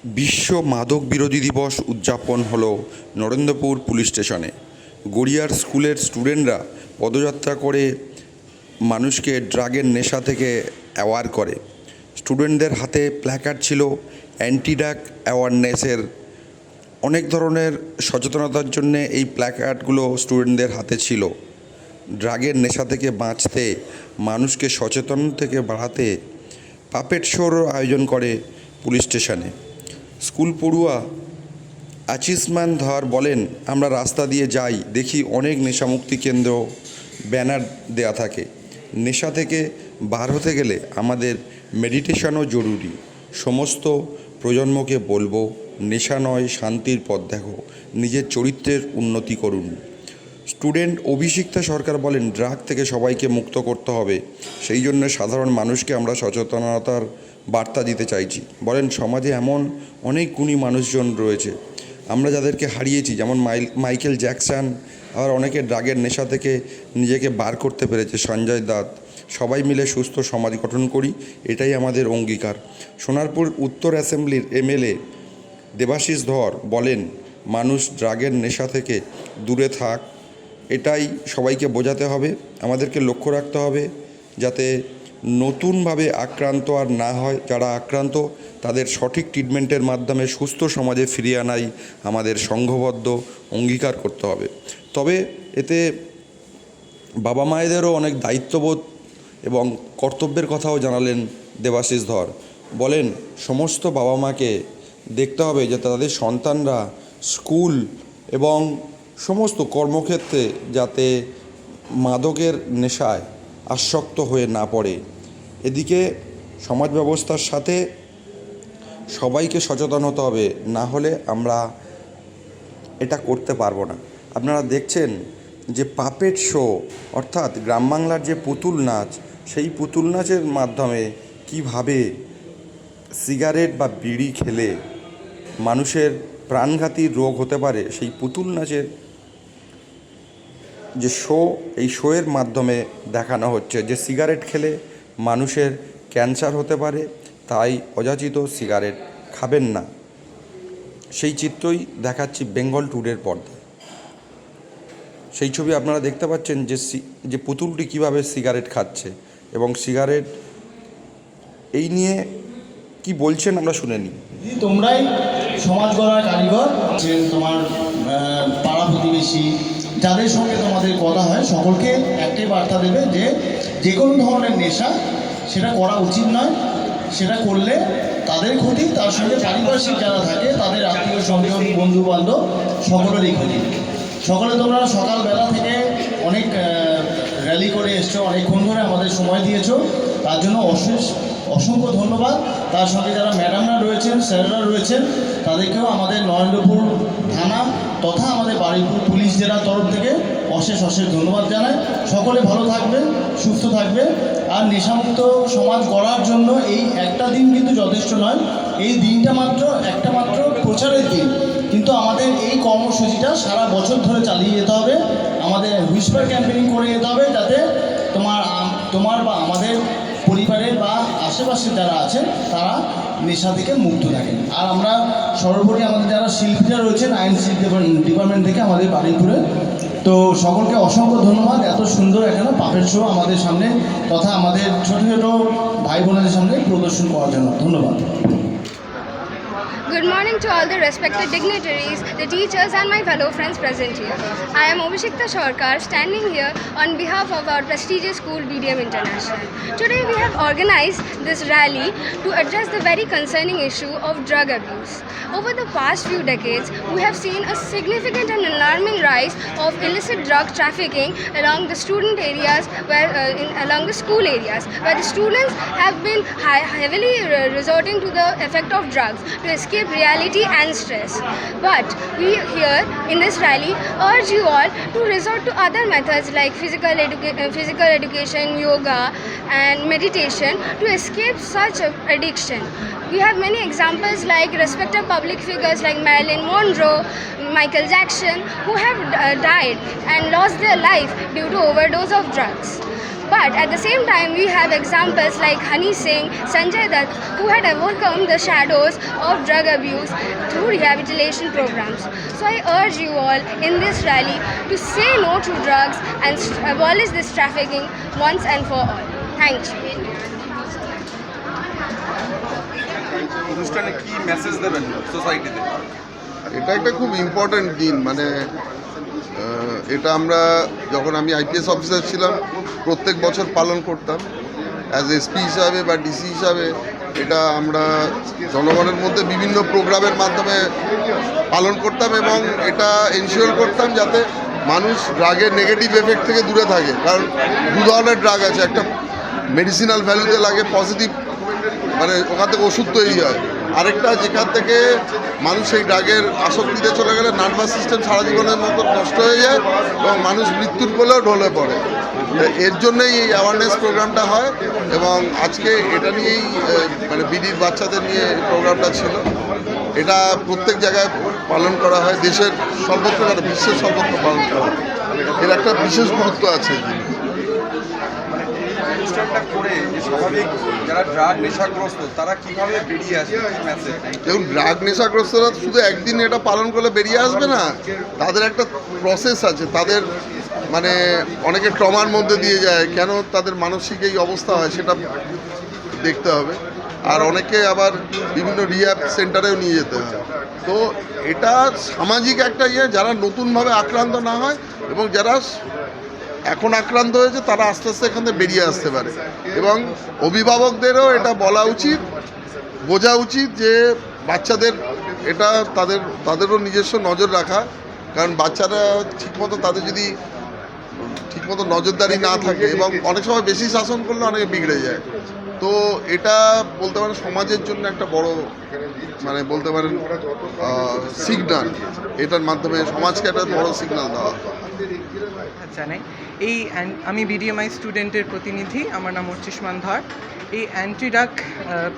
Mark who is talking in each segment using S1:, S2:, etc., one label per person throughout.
S1: বিশ্ব মাদক বিরোধী দিবস উদযাপন হলো নরেন্দ্রপুর পুলিশ স্টেশনে। গড়িয়ার স্কুলের স্টুডেন্টরা পদযাত্রা করে মানুষকে ড্রাগের নেশা থেকে অ্যাওয়ার করে। স্টুডেন্টদের হাতে প্ল্যাকার্ড ছিল অ্যান্টি ড্রাগ অ্যাওয়ারনেসের। অনেক ধরনের সচেতনতার জন্য এই প্ল্যাকার্ডগুলো স্টুডেন্টদের হাতে ছিল। ড্রাগের নেশা থেকে বাঁচতে, মানুষকে সচেতন থেকে বাড়াতে পাপেট শোর আয়োজন করে পুলিশ স্টেশনে। স্কুল পড়ুয়া আচিসমান ধর বলেন, আমরা রাস্তা দিয়ে যাই, দেখি অনেক নেশামুক্তি কেন্দ্র ব্যানার দেয়া থাকে। নেশা থেকে বার হতে গেলে আমাদের মেডিটেশনও জরুরি। সমস্ত প্রজন্মকে বলবো, নেশা নয়, শান্তির পথ দেখো, নিজের চরিত্রের উন্নতি করুন। স্টুডেন্ট অভিষিক্তা সরকার বলেন, ড্রাগ থেকে সবাইকে মুক্ত করতে হবে, সেই জন্য সাধারণ মানুষকে আমরা সচেতনতার বার্তা দিতে চাইছি। বলেন, সমাজে এমন অনেক গুণী মানুষজন রয়েছে আমরা যাদেরকে হারিয়েছি, যেমন মাইকেল জ্যাকসন, আবার অনেকে ড্রাগের নেশা থেকে নিজেকে বার করতে পেরেছে, সঞ্জয় দত্ত। সবাই মিলে সুস্থ সমাজ গঠন করি, এটাই আমাদের অঙ্গীকার। সোনারপুর উত্তর অ্যাসেম্বলির এমএলএ দেবাশিস ধর বলেন, মানুষ ড্রাগের নেশা থেকে দূরে থাক, এটাই সবাইকে বোঝাতে হবে। আমাদেরকে লক্ষ্য রাখতে হবে যাতে নতুনভাবে আক্রান্ত আর না হয়। যারা আক্রান্ত তাদের সঠিক ট্রিটমেন্টের মাধ্যমে সুস্থ সমাজে ফিরিয়ে আনাই আমাদের সংঘবদ্ধ অঙ্গীকার করতে হবে। তবে এতে বাবা মায়েদেরও অনেক দায়িত্ববোধ এবং কর্তব্যের কথাও জানালেন দেবাশিস ধর। বলেন, সমস্ত বাবা মাকে দেখতে হবে যে তাদের সন্তানরা স্কুল এবং সমস্ত কর্মক্ষেত্রে যাতে মাদকের নেশায় আসক্ত হয়ে না পড়ে। এদিকে সমাজ ব্যবস্থার সাথে সবাইকে সচেতন হতে হবে, না হলে আমরা এটা করতে পারবো না। আপনারা দেখছেন যে পাপেট শো, অর্থাৎ গ্রাম বাংলার যে পুতুল নাচ, সেই পুতুল নাচের মাধ্যমে কিভাবে সিগারেট বা বিড়ি খেলে মানুষের প্রাণঘাতী রোগ হতে পারে, সেই পুতুল নাচের যে শো, এই শোয়ের মাধ্যমে দেখানো হচ্ছে যে সিগারেট খেলে মানুষের ক্যান্সার হতে পারে, তাই অযাচিত সিগারেট খাবেন না। সেই চিত্রই দেখাচ্ছি বেঙ্গল টুডের পর্দায়। সেই ছবি আপনারা দেখতে পাচ্ছেন যে পুতুলটি কীভাবে সিগারেট খাচ্ছে এবং সিগারেট এই নিয়ে কি বলছেন আমরা শুনে নিই।
S2: তোমরাই সমাজ গড়ার কারিগর, তোমার পাড়া প্রতিবেশী যাদের সঙ্গে তোমাদের কথা হয়, সকলকে একটাই বার্তা দেবে যে যে কোনো ধরনের নেশা সেটা করা উচিত নয়। সেটা করলে তাদের ক্ষতি, তার সঙ্গে পারিপার্শ্বিক যারা থাকে তাদের আত্মীয় স্বজন বন্ধু বান্ধব সকলেরই ক্ষতি। সকলে তোমরা সকালবেলা থেকে অনেক র্যালি করে এসছো, অনেকক্ষণ ধরে আমাদের সময় দিয়েছো, তার জন্য অসংখ্য ধন্যবাদ। তার সঙ্গে যারা ম্যাডামরা রয়েছেন, স্যাররা রয়েছেন, তাদেরকেও আমাদের নরেন্দ্রপুর থানা তথা আমাদের বারুইপুর পুলিশ জেলার তরফ থেকে অশেষ ধন্যবাদ জানাই। সকলে ভালো থাকবেন, সুস্থ থাকবে। আর নেশামুক্ত সমাজ গড়ার জন্য এই একটা দিন কিন্তু যথেষ্ট নয়। এই দিনটা একটা মাত্র প্রচারের দিন, কিন্তু আমাদের এই কর্মসূচিটা সারা বছর ধরে চালিয়ে যেতে হবে। আমাদের হুইসপার ক্যাম্পেইনিং করে যেতে হবে, যাতে তোমার বা আমাদের পরিবারের বা আশেপাশে যারা আছেন তারা নেশা থেকে মুক্ত থাকেন। আর আমরা সর্বোপরি আমাদের যারা শিল্পীরা রয়েছেন আইনশিল্প ডিপার্টমেন্ট থেকে আমাদের বারুইপুরে, তো সকলকে অসংখ্য ধন্যবাদ এত সুন্দর এখানে পাপেট শো আমাদের সামনে তথা আমাদের ছোট ছোট ভাই বোনেদের সামনে প্রদর্শন করার জন্য ধন্যবাদ।
S3: Good morning to all the respected dignitaries, the teachers and my fellow friends present here. I am Abhishekta Sarkar, standing here on behalf of our prestigious school BDM International. Today we have organized this rally to address the very concerning issue of drug abuse. Over the past few decades, we have seen a significant and alarming rise of illicit drug trafficking along the student areas, along the school areas, where the students have been heavily resorting to the effect of drugs to escape reality and stress. But we here in this rally urge you all to resort to other methods like physical education, yoga and meditation to escape such addiction. We have many examples like respected public figures like Marilyn Monroe, Michael Jackson, who have died and lost their life due to overdose of drugs. But at the same time, we have examples like Hani Singh, Sanjay Dutt, who had overcome the shadows of drug abuse through rehabilitation programs. So I urge you all in this rally to say no to drugs and abolish this trafficking once and for all. Thank you.
S1: অনুষ্ঠানে কি message দেবেন সোসাইটিতে?
S4: এটা একটা খুব important দিন, মানে এটা আমরা যখন আমি আইপিএস অফিসার ছিলাম প্রত্যেক বছর পালন করতাম অ্যাজ এসপি হিসাবে বা ডিসি হিসাবে। এটা আমরা জনগণের মধ্যে বিভিন্ন প্রোগ্রামের মাধ্যমে পালন করতাম এবং এটা এনশিওর করতাম যাতে মানুষ ড্রাগের নেগেটিভ এফেক্ট থেকে দূরে থাকে। কারণ দু ধরনের ড্রাগ আছে, একটা মেডিসিনাল ভ্যালুতে লাগে পজিটিভ, মানে ওখান থেকে ওষুধ তৈরি হয়, আরেকটা যেখান থেকে মানুষ এই ড্রাগের আসক্তিতে চলে গেলে নার্ভাস সিস্টেম সারা জীবনের মতো নষ্ট হয়ে যায় এবং মানুষ মৃত্যুর কোলেও ঢলে পড়ে। এর জন্যই এই অ্যাওয়ারনেস প্রোগ্রামটা হয় এবং আজকে এটা নিয়েই মানে বিডির বাচ্চাদের নিয়ে এই প্রোগ্রামটা ছিল। এটা প্রত্যেক জায়গায় পালন করা হয়, দেশের সর্বত্র কেন বিশ্বের সর্বত্র পালন করা হয়। এর একটা বিশেষ গুরুত্ব আছে।
S1: অনুষ্ঠানটা করে স্বাভাবিক যারা ড্রাগ নেশাগ্রস্ত তারা কিভাবে বেরিয়ে আসবে?
S4: দেখুন, ড্রাগ নেশাগ্রস্তরা শুধু একদিন এটা পালন করলে বেরিয়ে আসবে না, তাদের একটা প্রসেস আছে। তাদের মানে অনেকে ট্রমার মধ্যে দিয়ে যায়, কেন তাদের মানসিক এই অবস্থা হয় সেটা দেখতে হবে। আর অনেকে আবার বিভিন্ন রিহ্যাব সেন্টারেও নিয়ে যেতে হয়। তো এটা সামাজিক একটা যারা নতুনভাবে আক্রান্ত না হয় এবং যারা এখন আক্রান্ত হয়েছে তারা আস্তে আস্তে এখান থেকে বেরিয়ে আসতে পারে। এবং অভিভাবকদেরও এটা বলা উচিত, বোঝা উচিত যে বাচ্চাদের এটা তাদেরও নিজস্ব নজর রাখা। কারণ বাচ্চারা ঠিকমতো তাদের যদি ঠিকমতো নজরদারি না থাকে এবং অনেক সময় বেশি শাসন করলে অনেকে বিগড়ে যায়। তো এটা বলতে পারেন সমাজের জন্য একটা বড় মানে বলতে পারেন সিগনাল। এটার মাধ্যমে সমাজকে একটা বড় সিগনাল দেওয়া।
S5: জানাই আমি বিডিএমআই স্টুডেন্টের প্রতিনিধি, আমার নাম অর্চিষ্মান ধর। এই অ্যান্টি ড্রাগ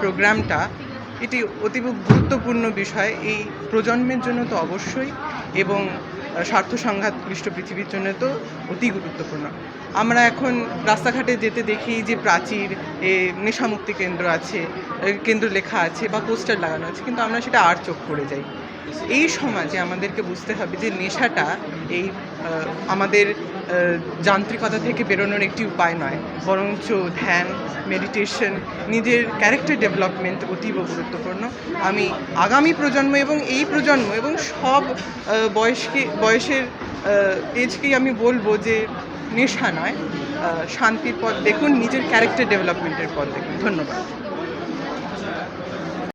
S5: প্রোগ্রামটা এটি অতীব গুরুত্বপূর্ণ বিষয় এই প্রজন্মের জন্য তো অবশ্যই, এবং স্বার্থ সংঘাতক্লিষ্ট পৃথিবীর জন্য তো অতি গুরুত্বপূর্ণ। আমরা এখন রাস্তাঘাটে যেতে দেখি যে প্রাচীর নেশামুক্তি কেন্দ্র আছে, কেন্দ্র লেখা আছে বা পোস্টার লাগানো আছে, কিন্তু আমরা সেটা আর চোখ করে যাই। এই সমাজে আমাদেরকে বুঝতে হবে যে নেশাটা এই আমাদের যান্ত্রিকতা থেকে বেরোনোর একটি উপায় নয়, বরঞ্চ ধ্যান, মেডিটেশন, নিজের ক্যারেক্টার ডেভেলপমেন্ট অতীব গুরুত্বপূর্ণ। আমি আগামী প্রজন্ম এবং এই প্রজন্ম এবং সব বয়সের এজকেই আমি বলবো যে নেশা নয়, শান্তির পথ দেখুন, নিজের ক্যারেক্টার ডেভেলপমেন্টের পথ দেখুন। ধন্যবাদ।